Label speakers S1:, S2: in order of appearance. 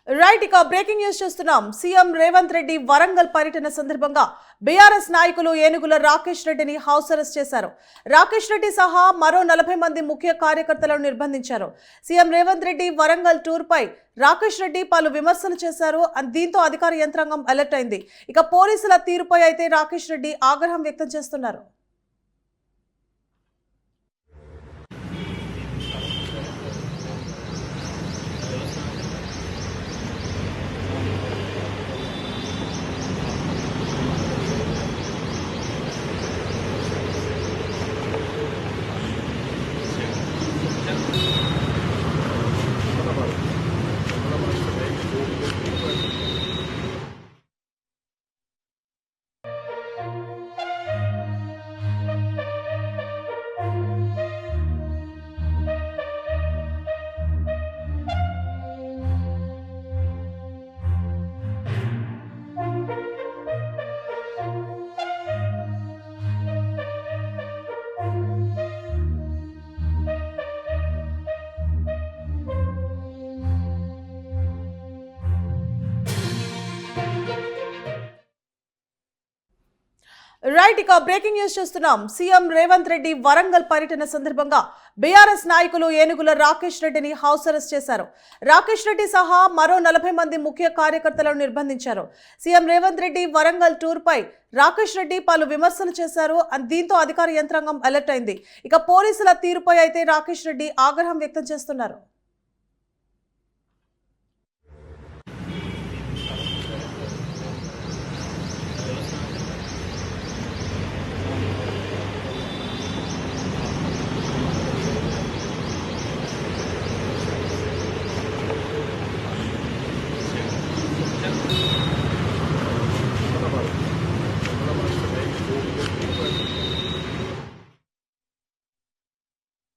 S1: Right ఇక breaking news చూస్తున్నాం. CM Revanth Reddy Warangal పర్యటన సందర్భంగా బీఆర్ఎస్ నాయకులు ఏనుగుల రాకేష్ రెడ్డిని హౌస్ అరెస్ట్ చేశారు. రాకేష్ రెడ్డి సహా మరో 40 మంది ముఖ్య కార్యకర్తలను నిర్బంధించారు. సీఎం రేవంత్ రెడ్డి వరంగల్ టూర్ పై రాకేష్ రెడ్డి పలు విమర్శలు చేశారు. దీంతో అధికార యంత్రాంగం అలర్ట్ అయింది. ఇక పోలీసుల తీరుపై అయితే రాకేష్ రెడ్డి ఆగ్రహం వ్యక్తం చేస్తున్నారు. రైట్ ఇక బ్రేకింగ్ న్యూస్ చూస్తున్నాం. సీఎం రేవంత్ రెడ్డి వరంగల్ పర్యటన సందర్భంగా బీఆర్ఎస్ నాయకులు ఏనుగుల రాకేష్ రెడ్డిని హౌస్ అరెస్ట్ చేశారు. రాకేష్ రెడ్డి సహా మరో 40 మంది ముఖ్య కార్యకర్తలను నిర్బంధించారు. సీఎం రేవంత్ రెడ్డి వరంగల్ టూర్ పై రాకేష్ రెడ్డి పలు విమర్శలు చేశారు. దీంతో అధికార యంత్రాంగం అలర్ట్ అయింది. ఇక పోలీసుల తీరుపై అయితే రాకేష్ రెడ్డి ఆగ్రహం వ్యక్తం చేస్తున్నారు.